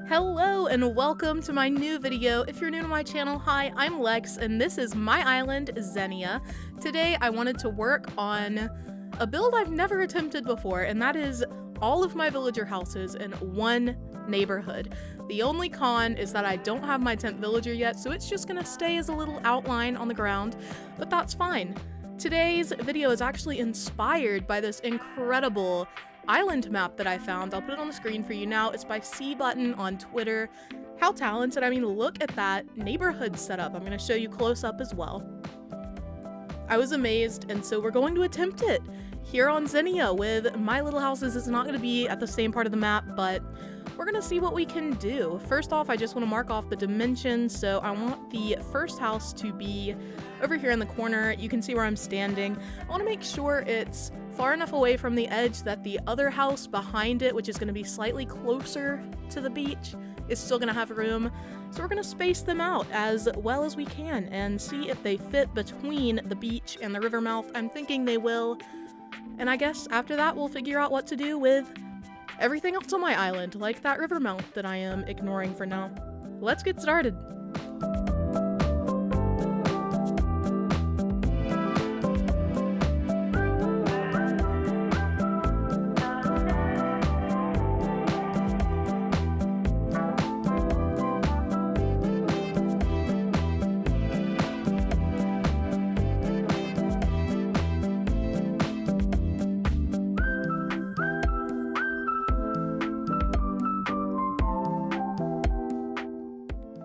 Hello and welcome to my new video. If you're new to my channel, hi, I'm Lex and this is my island, Xenia. Today I wanted to work on a build I've never attempted before, and that is all of my villager houses in one neighborhood. The only con is that I don't have my 10th villager yet, so it's just gonna stay as a little outline on the ground, but that's fine. Today's video is actually inspired by this incredible island map that I found. I'll put it on the screen for you now. It's by C-Button on Twitter. How talented. I mean, look at that neighborhood setup. I'm going to show you close up as well. I was amazed, and so we're going to attempt it here on Xenia with my little houses. It's not going to be at the same part of the map, but we're going to see what we can do. First off, I just want to mark off the dimensions. So I want the first house to be over here in the corner. You can see where I'm standing. I want to make sure it's far enough away from the edge that the other house behind it, which is going to be slightly closer to the beach, is still going to have room. So we're going to space them out as well as we can and see if they fit between the beach and the river mouth. I'm thinking they will. And I guess after that, we'll figure out what to do with everything else on my island, like that river mouth that I am ignoring for now. Let's get started.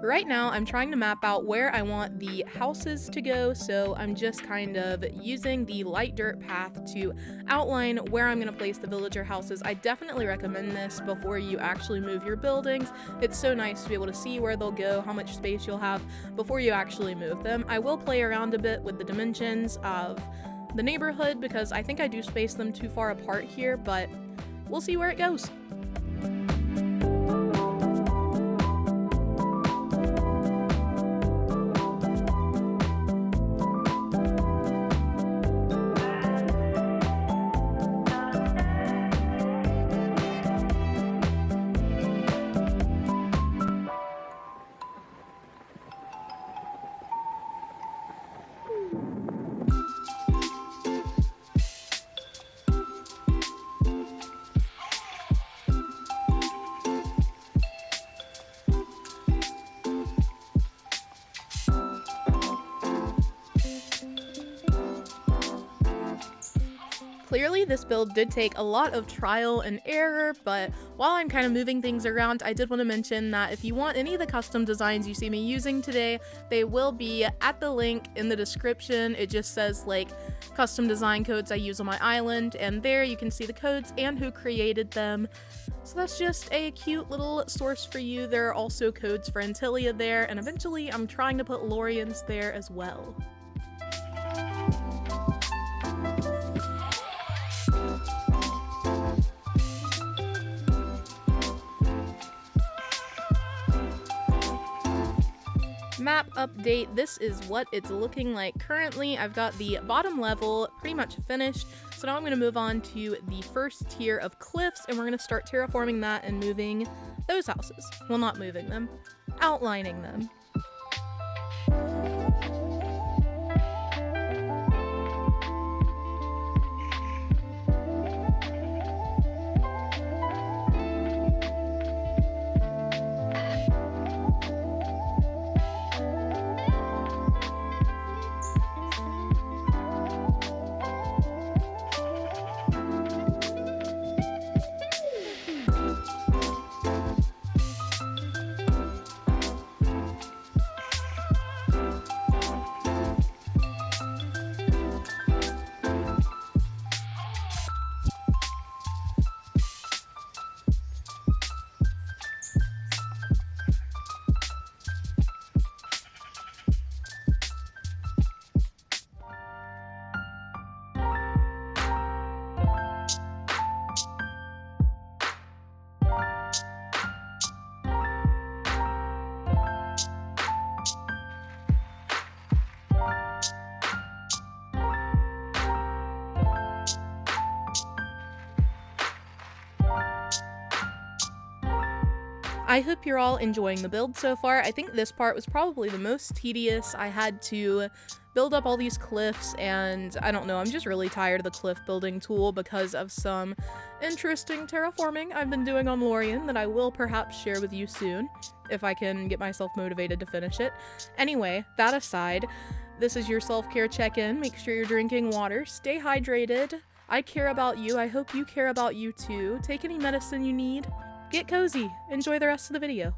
Right now, I'm trying to map out where I want the houses to go, so I'm just kind of using the light dirt path to outline where I'm going to place the villager houses. I definitely recommend this before you actually move your buildings. It's so nice to be able to see where they'll go, how much space you'll have before you actually move them. I will play around a bit with the dimensions of the neighborhood because I think I do space them too far apart here, but we'll see where it goes. Clearly, this build did take a lot of trial and error, but while I'm kind of moving things around, I did want to mention that if you want any of the custom designs you see me using today, they will be at the link in the description. It just says like custom design codes I use on my island, and there you can see the codes and who created them. So that's just a cute little source for you. There are also codes for Antilia there, and eventually I'm trying to put Lorians there as well. Map update, this is what it's looking like currently. I've got the bottom level pretty much finished, so now I'm going to move on to the first tier of cliffs, and we're going to start terraforming that and moving those houses. Well, not moving them, outlining them. I hope you're all enjoying the build so far. I think this part was probably the most tedious. I had to build up all these cliffs, and I don't know, I'm just really tired of the cliff building tool because of some interesting terraforming I've been doing on Lorien that I will perhaps share with you soon, if I can get myself motivated to finish it. Anyway, that aside, this is your self-care check-in. Make sure you're drinking water, stay hydrated. I care about you, I hope you care about you too. Take any medicine you need. Get cozy. Enjoy the rest of the video.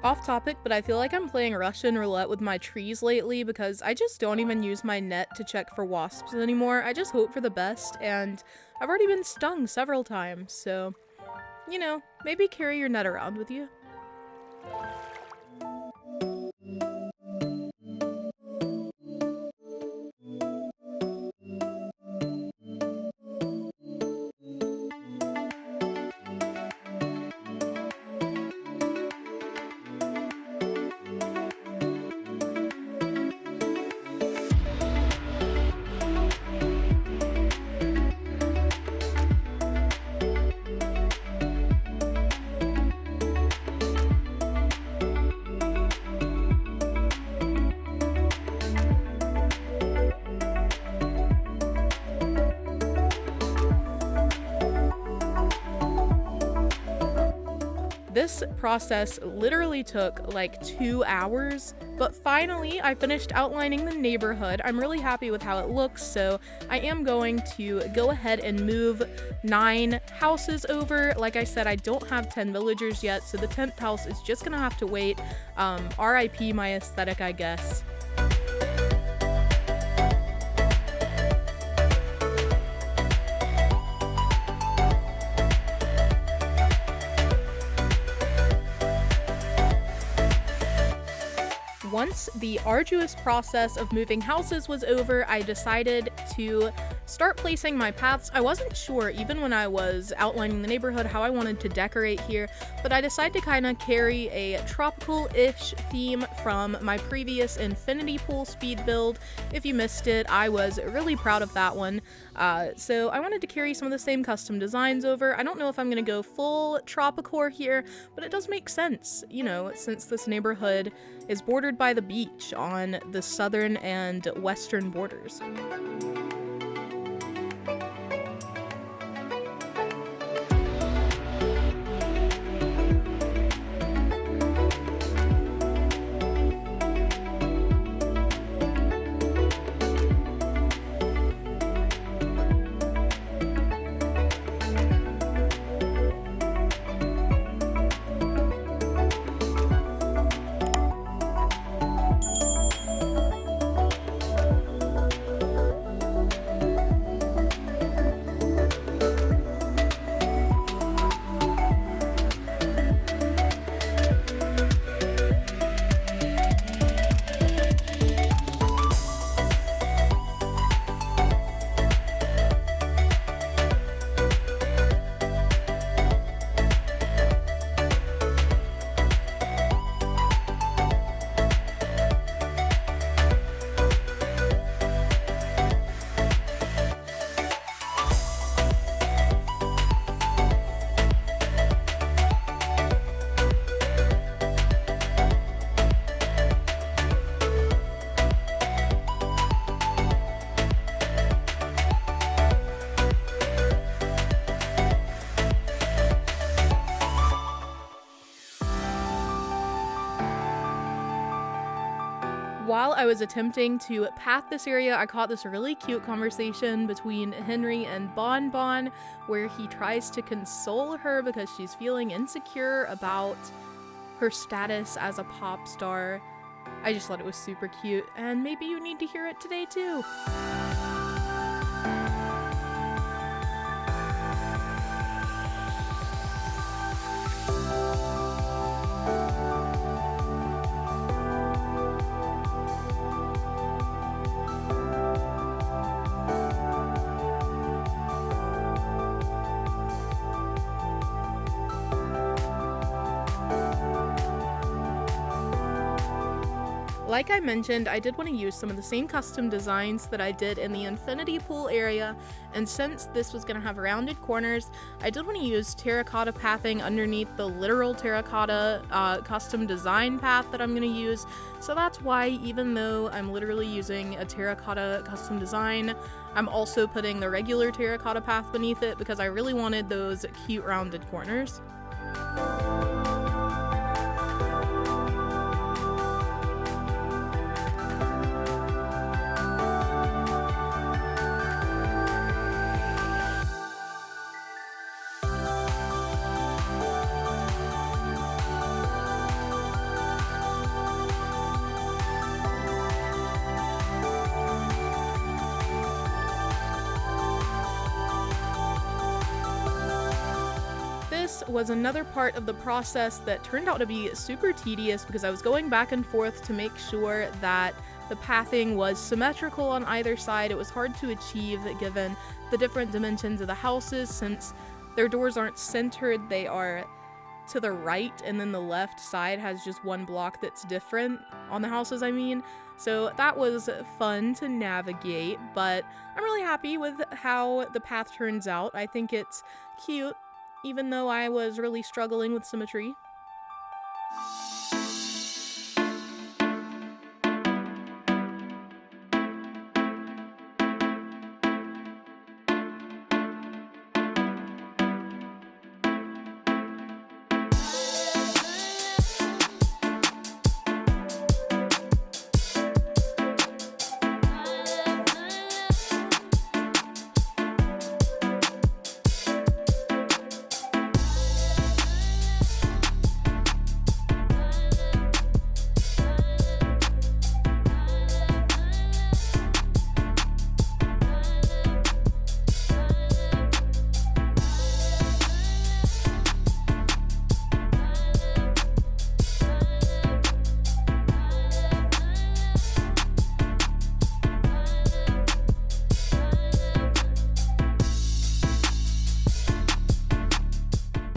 Off topic, but I feel like I'm playing Russian roulette with my trees lately because I just don't even use my net to check for wasps anymore. I just hope for the best, and I've already been stung several times, so, you know, maybe carry your net around with you. This process literally took like 2 hours, but finally I finished outlining the neighborhood. I'm really happy with how it looks, so I am going to go ahead and move 9 houses over. Like I said, I don't have 10 villagers yet, so the 10th house is just gonna have to wait. RIP my aesthetic, I guess. Once the arduous process of moving houses was over, I decided to start placing my paths. I wasn't sure, even when I was outlining the neighborhood, how I wanted to decorate here, but I decided to kind of carry a tropical-ish theme from my previous infinity pool speed build. If you missed it, I was really proud of that one. So I wanted to carry some of the same custom designs over. I don't know if I'm going to go full tropicore here, but it does make sense, you know, since this neighborhood is bordered by the beach on the southern and western borders. While I was attempting to path this area, I caught this really cute conversation between Henry and Bon Bon, where he tries to console her because she's feeling insecure about her status as a pop star. I just thought it was super cute, and maybe you need to hear it today too. Like I mentioned, I did want to use some of the same custom designs that I did in the infinity pool area, and since this was going to have rounded corners, I did want to use terracotta pathing underneath the literal terracotta custom design path that I'm going to use. So that's why, even though I'm literally using a terracotta custom design, I'm also putting the regular terracotta path beneath it because I really wanted those cute rounded corners. This was another part of the process that turned out to be super tedious because I was going back and forth to make sure that the pathing was symmetrical on either side. It was hard to achieve given the different dimensions of the houses since their doors aren't centered, they are to the right, and then the left side has just one block that's different on the houses, I mean. So that was fun to navigate, but I'm really happy with how the path turns out. I think it's cute, even though I was really struggling with symmetry.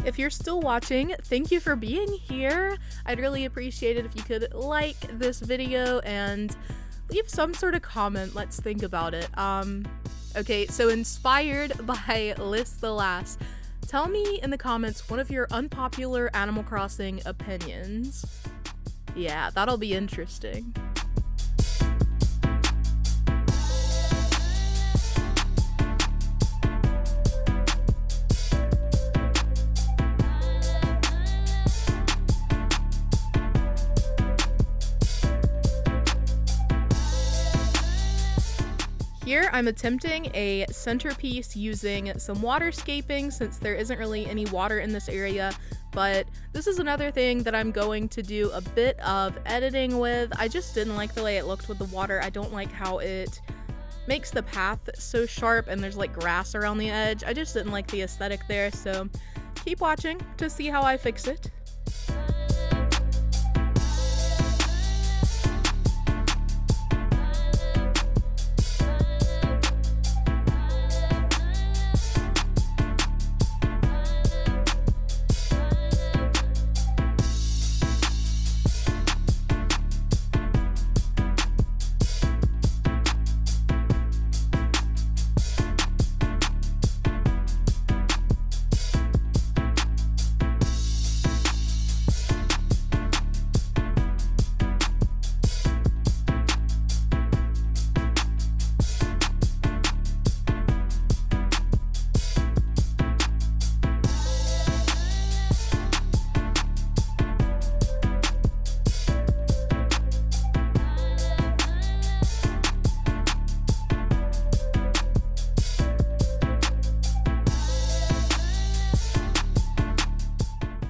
If you're still watching, thank you for being here. I'd really appreciate it if you could like this video and leave some sort of comment. Let's think about it. Okay, so inspired by List the Last, tell me in the comments one of your unpopular Animal Crossing opinions. Yeah, that'll be interesting. Here I'm attempting a centerpiece using some waterscaping since there isn't really any water in this area, but this is another thing that I'm going to do a bit of editing with. I just didn't like the way it looked with the water. I don't like how it makes the path so sharp and there's like grass around the edge. I just didn't like the aesthetic there, so keep watching to see how I fix it.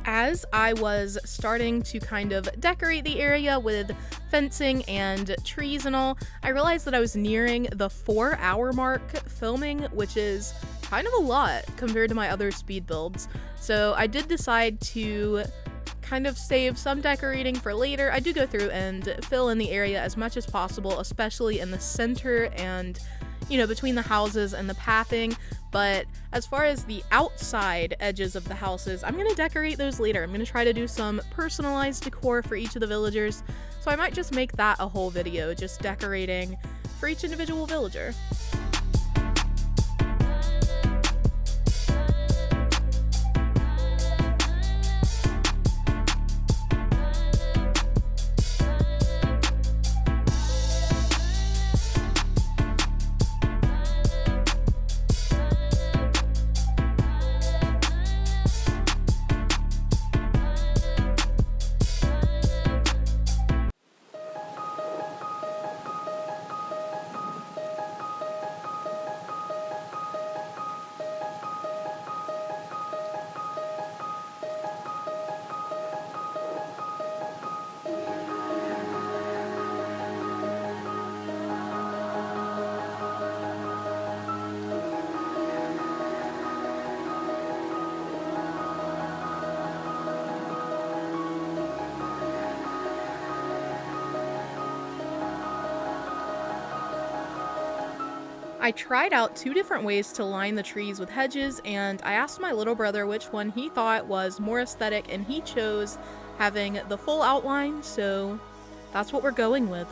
As I was starting to kind of decorate the area with fencing and trees and all, I realized that I was nearing the 4-hour mark filming, which is kind of a lot compared to my other speed builds. So I did decide to kind of save some decorating for later. I do go through and fill in the area as much as possible, especially in the center and, you know, between the houses and the pathing. But as far as the outside edges of the houses, I'm going to decorate those later. I'm going to try to do some personalized decor for each of the villagers. So I might just make that a whole video, just decorating for each individual villager. I tried out 2 different ways to line the trees with hedges, and I asked my little brother which one he thought was more aesthetic, and he chose having the full outline, so that's what we're going with.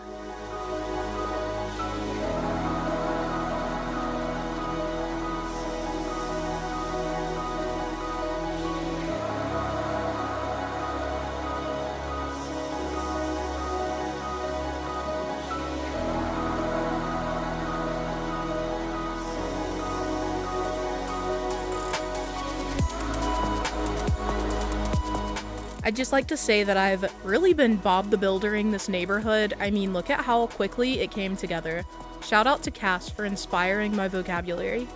I'd just like to say that I've really been Bob the Buildering this neighborhood. I mean, look at how quickly it came together. Shout out to Cass for inspiring my vocabulary.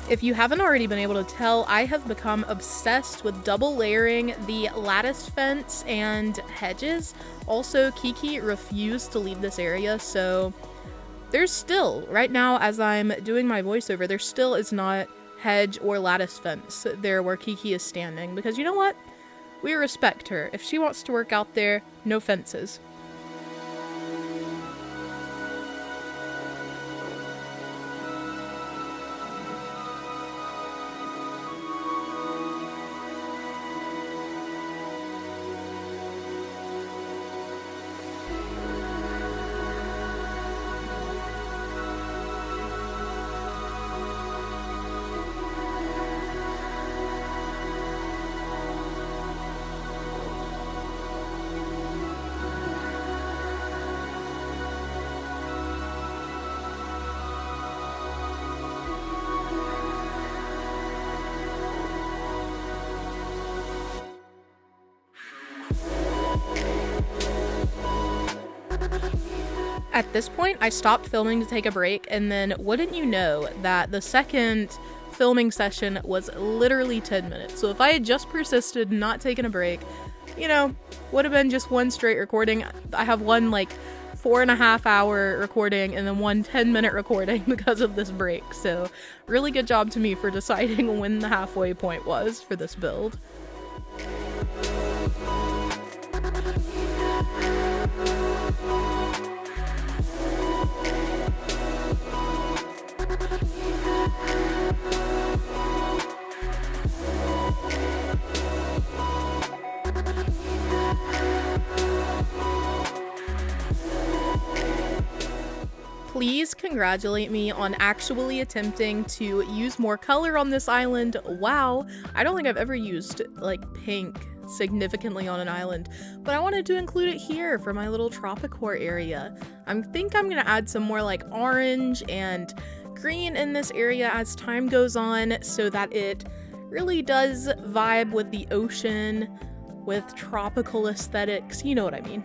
If you haven't already been able to tell, I have become obsessed with double layering the lattice fence and hedges. Also, Kiki refused to leave this area, so there's still, right now as I'm doing my voiceover, there still is not hedge or lattice fence there where Kiki is standing, because you know what? We respect her. If she wants to work out there, no fences. At this point, I stopped filming to take a break, and then wouldn't you know that the second filming session was literally 10 minutes. So if I had just persisted, not taken a break, you know, would have been just one straight recording. I have one like 4.5 hour recording and then one 10-minute recording because of this break. So really good job to me for deciding when the halfway point was for this build. Please congratulate me on actually attempting to use more color on this island. Wow, I don't think I've ever used like pink significantly on an island, but I wanted to include it here for my little Tropicore area. I think I'm gonna add some more like orange and green in this area as time goes on so that it really does vibe with the ocean, with tropical aesthetics, you know what I mean.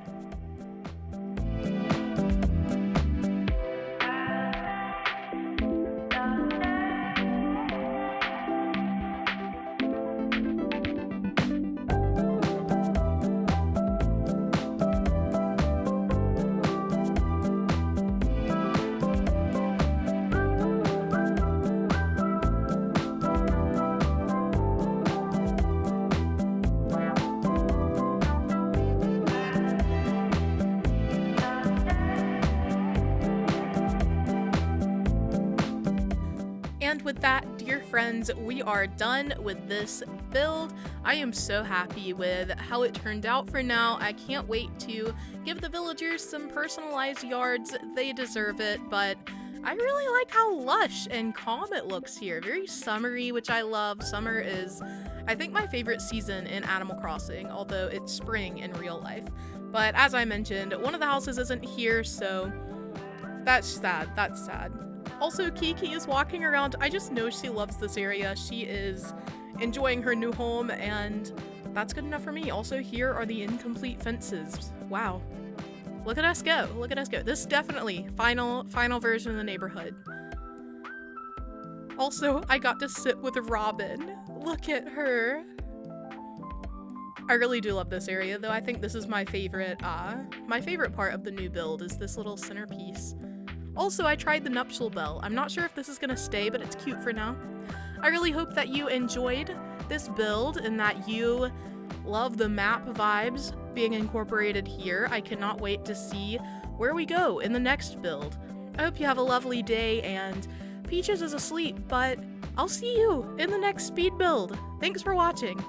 with that, dear friends, we are done with this build. I am so happy with how it turned out for now. I can't wait to give the villagers some personalized yards. They deserve it, but I really like how lush and calm it looks here. Very summery, which I love. Summer is, I think, my favorite season in Animal Crossing, although it's spring in real life. But as I mentioned, one of the houses isn't here, so that's sad. That's sad. Also, Kiki is walking around. I just know she loves this area. She is enjoying her new home, and that's good enough for me. Also, here are the incomplete fences. Wow. Look at us go. Look at us go. This is definitely final version of the neighborhood. Also, I got to sit with Robin. Look at her. I really do love this area, though. I think this is my favorite part of the new build is this little centerpiece. Also, I tried the nuptial bell. I'm not sure if this is gonna stay, but it's cute for now. I really hope that you enjoyed this build and that you love the map vibes being incorporated here. I cannot wait to see where we go in the next build. I hope you have a lovely day, and Peaches is asleep, but I'll see you in the next speed build. Thanks for watching.